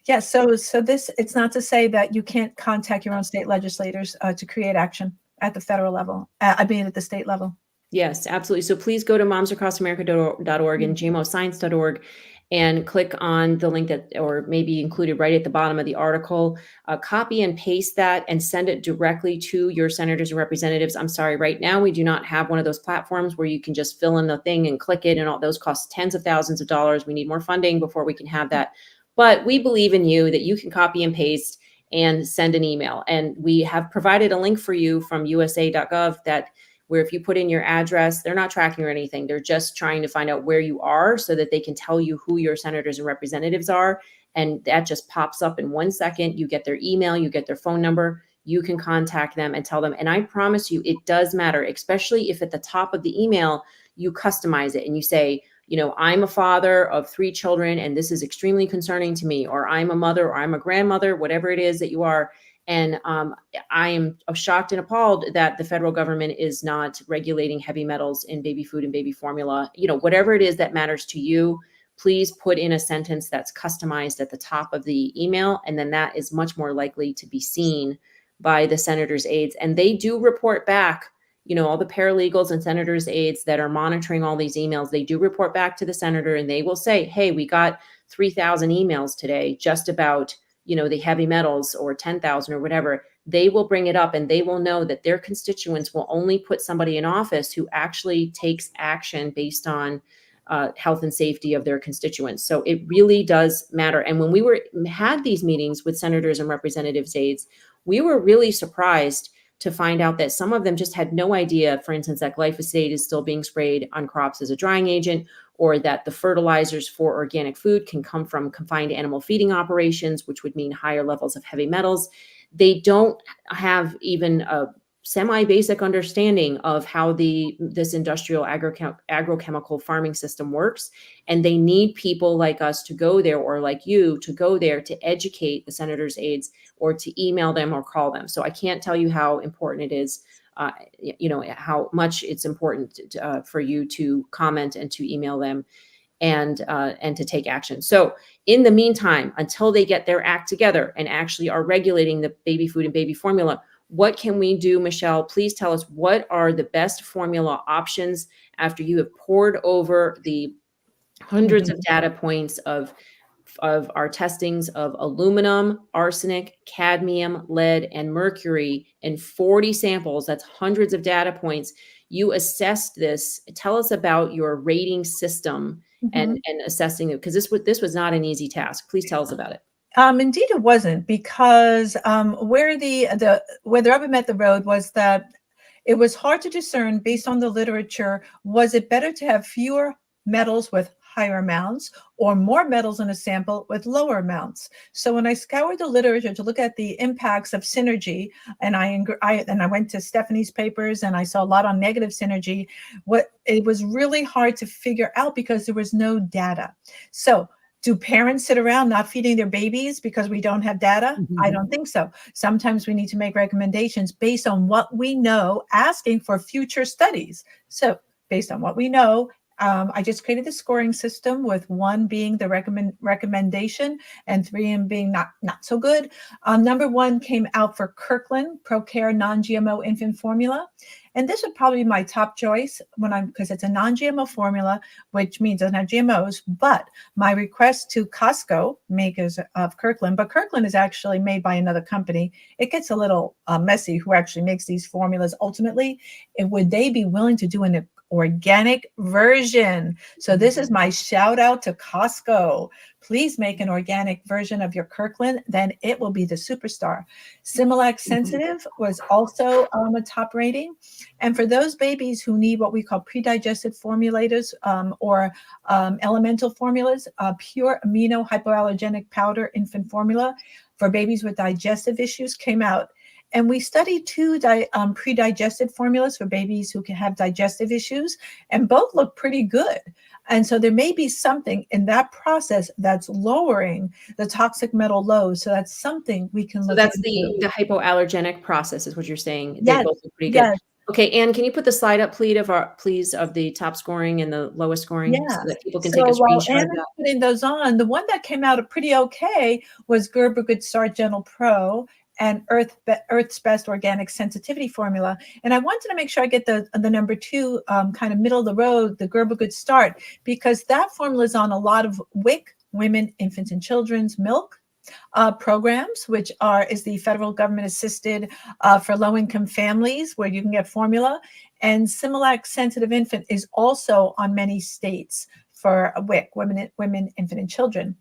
Yes. So this, it's not to say that you can't contact your own state legislators to create action at the federal level, at the state level. Yes, absolutely. So please go to momsacrossamerica.org and gmoscience.org and click on the link that, or maybe included right at the bottom of the article, copy and paste that and send it directly to your senators and representatives. I'm sorry, right now we do not have one of those platforms where you can just fill in the thing and click it, and all those cost tens of thousands of dollars. We need more funding before we can have that. But we believe in you, that you can copy and paste and send an email. And we have provided a link for you from USA.gov where if you put in your address, they're not tracking or anything. They're just trying to find out where you are so that they can tell you who your senators and representatives are. And that just pops up in 1 second. You get their email, you get their phone number, you can contact them and tell them. And I promise you, it does matter, especially if at the top of the email, you customize it and you say, I'm a father of 3 children, and this is extremely concerning to me, or I'm a mother, or I'm a grandmother, whatever it is that you are. And I am shocked and appalled that the federal government is not regulating heavy metals in baby food and baby formula. Whatever it is that matters to you, please put in a sentence that's customized at the top of the email. And then that is much more likely to be seen by the senator's aides. And they do report back, all the paralegals and senators' aides that are monitoring all these emails, they do report back to the senator and they will say, hey, we got 3,000 emails today just about the heavy metals, or 10,000 or whatever. They will bring it up and they will know that their constituents will only put somebody in office who actually takes action based on health and safety of their constituents. So it really does matter. And when we had these meetings with senators and representatives' aides, we were really surprised to find out that some of them just had no idea, for instance, that glyphosate is still being sprayed on crops as a drying agent, or that the fertilizers for organic food can come from confined animal feeding operations, which would mean higher levels of heavy metals. They don't have even a semi-basic understanding of how this industrial agrochemical farming system works. And they need people like us to go there, or like you to go there, to educate the senators' aides, or to email them or call them. So I can't tell you how important it is, how much it's important for you to comment and to email them and to take action. So in the meantime, until they get their act together and actually are regulating the baby food and baby formula, what can we do, Michelle? Please tell us, what are the best formula options after you have poured over the hundreds of data points of our testings of aluminum, arsenic, cadmium, lead, and mercury in 40 samples? That's hundreds of data points. You assessed this. Tell us about your rating system and assessing it, because this was not an easy task. Please tell us about it. Indeed, it wasn't, because where the rubber met the road was that it was hard to discern based on the literature. Was it better to have fewer metals with higher amounts, or more metals in a sample with lower amounts? So when I scoured the literature to look at the impacts of synergy, and I went to Stephanie's papers and I saw a lot on negative synergy, it was really hard to figure out because there was no data. So do parents sit around not feeding their babies because we don't have data? I don't think so. Sometimes we need to make recommendations based on what we know, asking for future studies. So based on what we know, I just created the scoring system, with 1 being the recommendation and 3 being not so good. Number 1 came out for Kirkland ProCare non-GMO infant formula. And this would probably be my top choice because it's a non-GMO formula, which means it doesn't have GMOs. But my request to Costco, makers of Kirkland, but Kirkland is actually made by another company. It gets a little messy who actually makes these formulas ultimately. Would they be willing to do an organic version? So this is my shout out to Costco. Please make an organic version of your Kirkland, then it will be the superstar. Similac Sensitive was also a top rating. And for those babies who need what we call pre-digested formulators or elemental formulas, pure amino hypoallergenic powder infant formula for babies with digestive issues came out. And we studied 2 pre-digested formulas for babies who can have digestive issues, and both look pretty good. And so there may be something in that process that's lowering the toxic metal load. So that's something we can look So that's into. the hypoallergenic process is what you're saying. Yes. They both look pretty good. Yes. Okay, Anne, can you put the slide up, please, of the top scoring and the lowest scoring, so that people can take a screenshot of that? Putting those on, the one that came out pretty okay was Gerber Good Start Gentle Pro and Earth's Best Organic Sensitivity Formula. And I wanted to make sure I get the number 2, kind of middle of the road, the Gerber Good Start, because that formula is on a lot of WIC, Women, Infants, and Children's Milk programs, which is the federal government assisted for low-income families, where you can get formula. And Similac Sensitive Infant is also on many states for WIC, Women, Infant, and Children.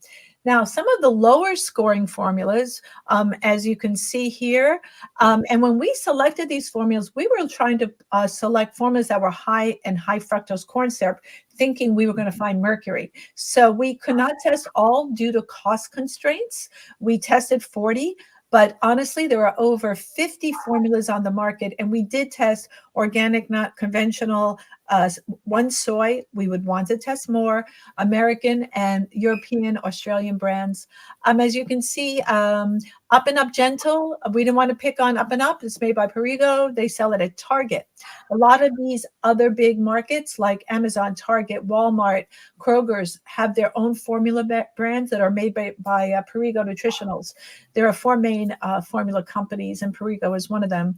Now, some of the lower scoring formulas, as you can see here, and when we selected these formulas, we were trying to select formulas that were high in high fructose corn syrup, thinking we were going to find mercury. So we could not test all due to cost constraints. We tested 40. But honestly, there are over 50 formulas on the market, and we did test organic, not conventional, one soy. We would want to test more, American and European, Australian brands. As you can see, Up and Up Gentle, we didn't want to pick on Up and Up. It's made by Perrigo. They sell it at Target. A lot of these other big markets like Amazon, Target, Walmart, Kroger's have their own formula brands that are made by Perrigo Nutritionals. There are four main formula companies, and Perrigo is one of them.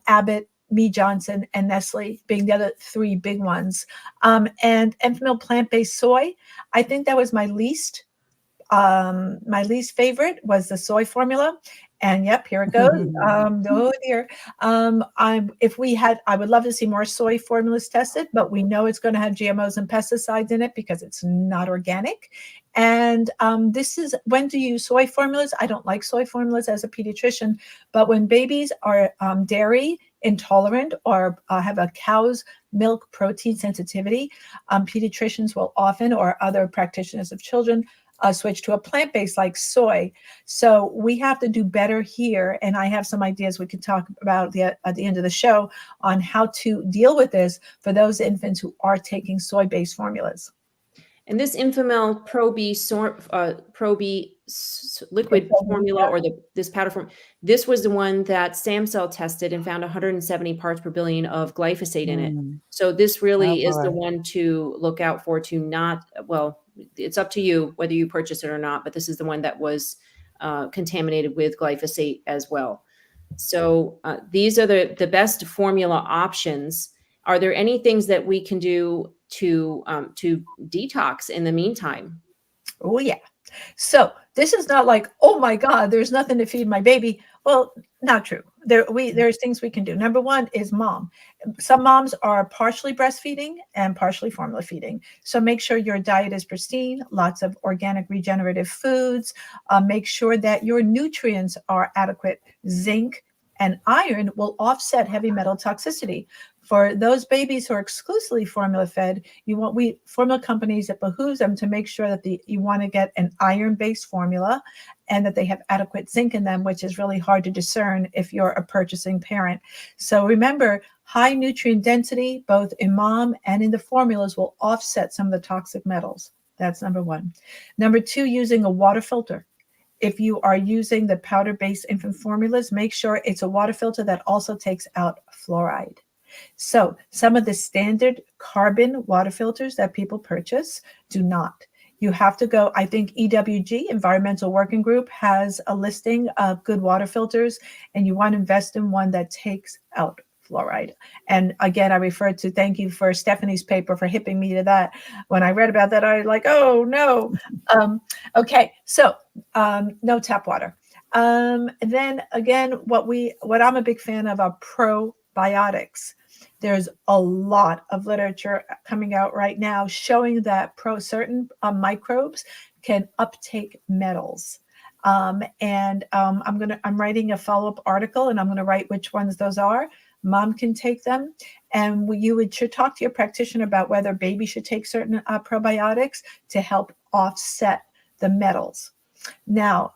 Abbott, Me Johnson, and Nestle being the other three big ones. And Enfamil plant-based soy, I think that was my least favorite was the soy formula. And yep, here it goes. Oh dear. I would love to see more soy formulas tested, but we know it's going to have GMOs and pesticides in it because it's not organic. And this is when to use soy formulas. I don't like soy formulas as a pediatrician, but when babies are dairy intolerant or have a cow's milk protein sensitivity, pediatricians will often, or other practitioners of children, switch to a plant-based like soy. So we have to do better here. And I have some ideas we could talk about at the end of the show on how to deal with this for those infants who are taking soy-based formulas. And this Enfamil Pro-B liquid formula, or this powder form, this was the one that StamCell tested and found 170 parts per billion of glyphosate in it. So this really is the one to look out for, to not, well, it's up to you whether you purchase it or not, but this is the one that was contaminated with glyphosate as well. So these are the best formula options. Are there any things that we can do to detox in the meantime? Oh yeah. So this is not like, oh my God, there's nothing to feed my baby. Well, not true. There's things we can do. Number one is mom. Some moms are partially breastfeeding and partially formula feeding. So make sure your diet is pristine, lots of organic regenerative foods. Make sure that your nutrients are adequate. Zinc and iron will offset heavy metal toxicity. For those babies who are exclusively formula fed, formula companies, it behooves them to make sure that you want to get an iron-based formula and that they have adequate zinc in them, which is really hard to discern if you're a purchasing parent. So remember, high nutrient density, both in mom and in the formulas, will offset some of the toxic metals. That's number one. Number two, using a water filter. If you are using the powder-based infant formulas, make sure it's a water filter that also takes out fluoride. So some of the standard carbon water filters that people purchase do not. You have to go, I think EWG, Environmental Working Group, has a listing of good water filters, and you want to invest in one that takes out fluoride. And again, I refer to, thank you for Stephanie's paper for hipping me to that. When I read about that, I was like, oh no. Okay, so no tap water. Then again, what I'm a big fan of are probiotics. There's a lot of literature coming out right now showing that certain microbes can uptake metals. I'm writing a follow-up article, and I'm going to write which ones those are. Mom can take them, and should talk to your practitioner about whether baby should take certain probiotics to help offset the metals. Now,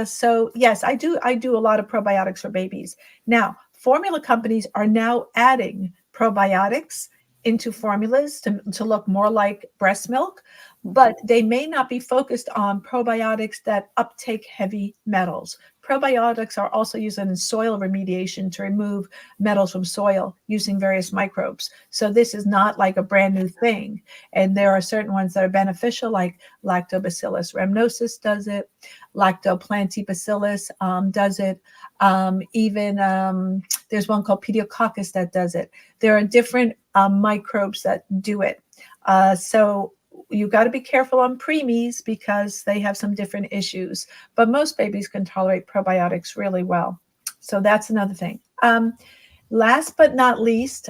so yes, I do a lot of probiotics for babies. Now, formula companies are now adding probiotics into formulas to look more like breast milk, but they may not be focused on probiotics that uptake heavy metals. Probiotics are also used in soil remediation to remove metals from soil using various microbes. So this is not like a brand new thing. And there are certain ones that are beneficial, like Lactobacillus rhamnosus does it, Lactoplantibacillus does it. There's one called Pediococcus that does it. There are different microbes that do it. So you got to be careful on preemies because they have some different issues, but most babies can tolerate probiotics really well. So that's another thing. Last but not least,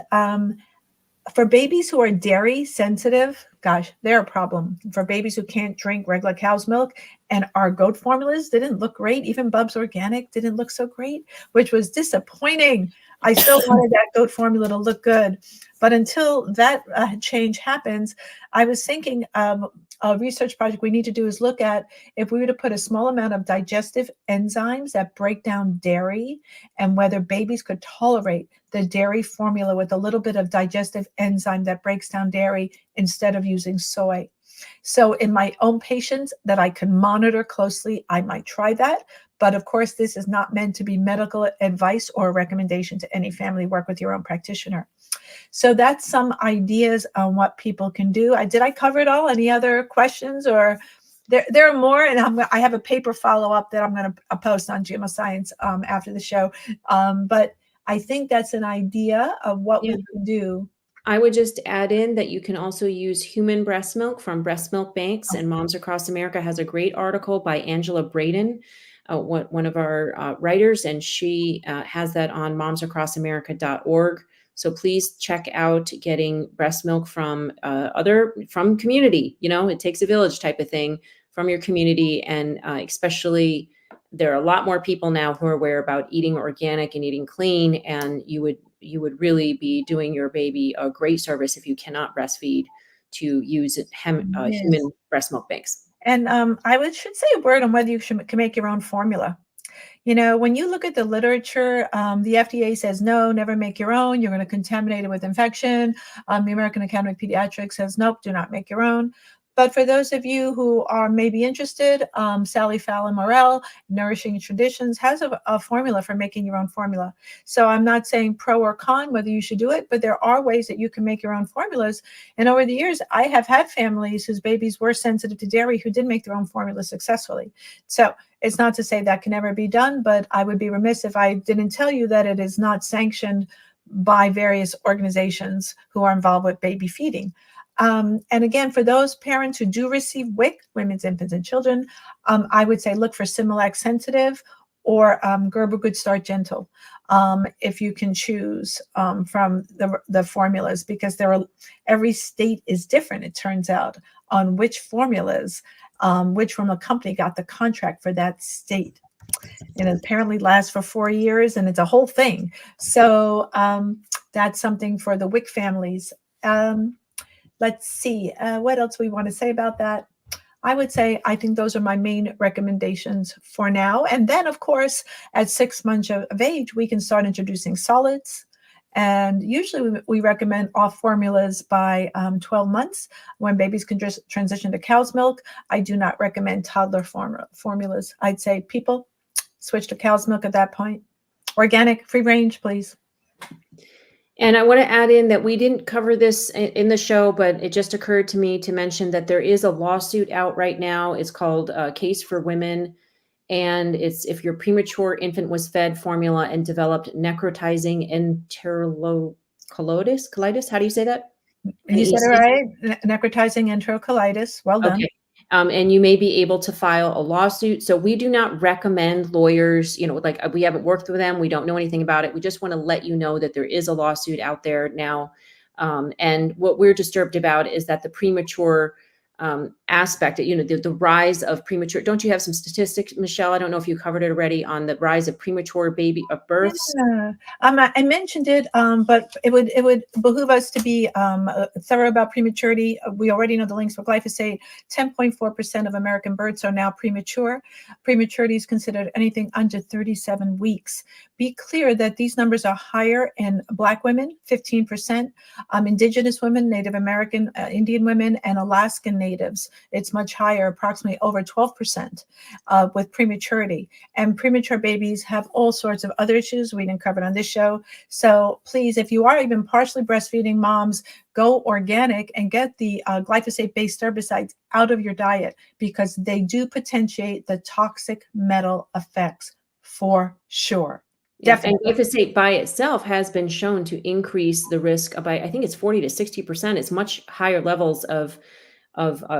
For babies who are dairy sensitive, gosh, they're a problem. For babies who can't drink regular cow's milk, and our goat formulas didn't look great. Even Bub's Organic didn't look so great, which was disappointing. I still wanted that goat formula to look good. But until that change happens, I was thinking a research project we need to do is look at if we were to put a small amount of digestive enzymes that break down dairy, and whether babies could tolerate the dairy formula with a little bit of digestive enzyme that breaks down dairy instead of using soy. So in my own patients that I can monitor closely, I might try that. But of course, this is not meant to be medical advice or a recommendation to any family. Work with your own practitioner. So that's some ideas on what people can do. Did I cover it all? Any other questions? Or there are more, and I have a paper follow-up that I'm going to post on GMO Science after the show. But I think that's an idea of what we can do. I would just add in that you can also use human breast milk from breast milk banks, and Moms Across America has a great article by Angela Braden, one of our writers, and she has that on momsacrossamerica.org. So please check out getting breast milk from from community. You know, it takes a village type of thing from your community, and especially there are a lot more people now who are aware about eating organic and eating clean, and you would really be doing your baby a great service if you cannot breastfeed to use human breast milk banks. And should say a word on whether you can make your own formula. You know, when you look at the literature, the FDA says, no, never make your own. You're going to contaminate it with infection. The American Academy of Pediatrics says, nope, do not make your own. But for those of you who are maybe interested, Sally Fallon Morell, Nourishing Traditions, has a formula for making your own formula. So I'm not saying pro or con whether you should do it, but there are ways that you can make your own formulas. And over the years, I have had families whose babies were sensitive to dairy who did make their own formula successfully. So it's not to say that can never be done, but I would be remiss if I didn't tell you that it is not sanctioned by various organizations who are involved with baby feeding. And again, for those parents who do receive WIC, Women's, Infants, and Children, I would say look for Similac Sensitive or Gerber Good Start Gentle, if you can choose from the formulas, because every state is different, it turns out, on which formulas, which formula company got the contract for that state. And it apparently lasts for 4 years, and it's a whole thing. So that's something for the WIC families. Let's see, what else we want to say about that? I would say I think those are my main recommendations for now. And then, of course, at 6 months of age, we can start introducing solids. And usually we recommend off formulas by 12 months when babies can just transition to cow's milk. I do not recommend toddler formulas. I'd say people switch to cow's milk at that point. Organic, free range, please. And I want to add in that we didn't cover this in the show, but it just occurred to me to mention that there is a lawsuit out right now. It's called Case for Women. And it's if your premature infant was fed formula and developed necrotizing enterocolitis. How do you say that? You said it right. Necrotizing enterocolitis. Well done. Okay. And you may be able to file a lawsuit. So we do not recommend lawyers, like we haven't worked with them. We don't know anything about it. We just want to let you know that there is a lawsuit out there now. And what we're disturbed about is that the premature aspect, the rise of premature. Don't you have some statistics, Michelle? I don't know if you covered it already on the rise of premature baby births. Yeah. I mentioned it, but it would behoove us to be thorough about prematurity. We already know the links for glyphosate. 10.4% of American births are now premature. Prematurity is considered anything under 37 weeks. Be clear that these numbers are higher in Black women, 15%, Indigenous women, Native American, Indian women, and Alaskan natives. It's much higher, approximately over 12% with prematurity. And premature babies have all sorts of other issues we didn't cover on this show. So please, if you are even partially breastfeeding moms, go organic and get the glyphosate-based herbicides out of your diet, because they do potentiate the toxic metal effects for sure. Definitely. And glyphosate by itself has been shown to increase the risk by, I think it's 40 to 60%. It's much higher levels of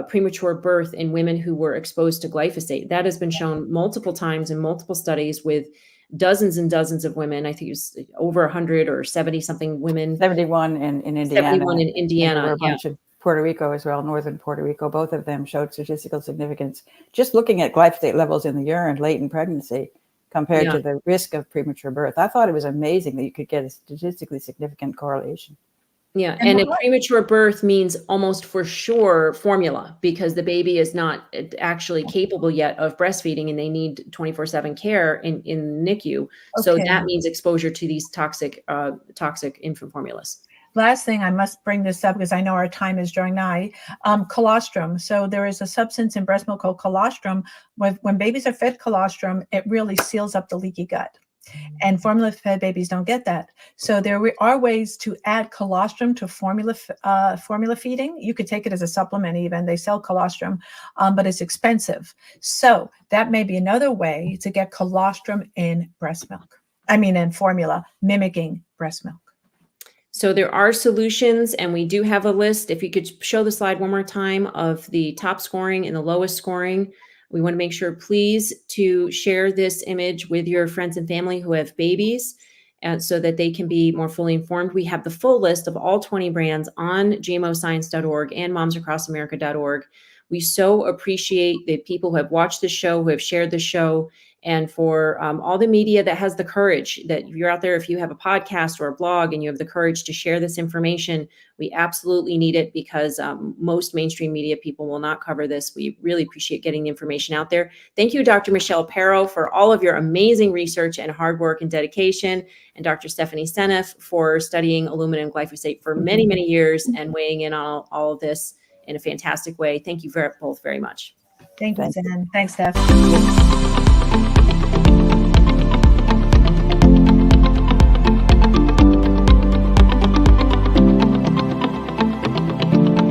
premature birth in women who were exposed to glyphosate. That has been shown multiple times in multiple studies with dozens and dozens of women. I think it was over 100 or 70 something women. 71 in Indiana. 71 in And Indiana. there were a bunch in Puerto Rico as well, northern Puerto Rico. Both of them showed statistical significance. Just looking at glyphosate levels in the urine late in pregnancy compared to the risk of premature birth. I thought it was amazing that you could get a statistically significant correlation. Yeah. And a premature birth means almost for sure formula, because the baby is not actually capable yet of breastfeeding and they need 24/7 care in NICU. So that means exposure to these toxic infant formulas. Last thing, I must bring this up because I know our time is drawing nigh. Colostrum. So there is a substance in breast milk called colostrum. When babies are fed colostrum, it really seals up the leaky gut. And formula-fed babies don't get that. So there are ways to add colostrum to formula feeding. You could take it as a supplement even. They sell colostrum, but it's expensive. So that may be another way to get colostrum in breast milk. I mean, in formula, mimicking breast milk. So there are solutions, and we do have a list. If you could show the slide one more time of the top scoring and the lowest scoring. We want to make sure, please, to share this image with your friends and family who have babies, and so that they can be more fully informed. We have the full list of all 20 brands on gmoscience.org and momsacrossamerica.org. We so appreciate the people who have watched the show, who have shared the show, and for all the media that has the courage, that you're out there, if you have a podcast or a blog and you have the courage to share this information, we absolutely need it, because most mainstream media people will not cover this. We really appreciate getting the information out there. Thank you, Dr. Michelle Pero, for all of your amazing research and hard work and dedication, and Dr. Stephanie Seneff for studying aluminum glyphosate for many, many years and weighing in on all of this in a fantastic way. Thank you both very much. Thank you, Zen. Thanks, Steph.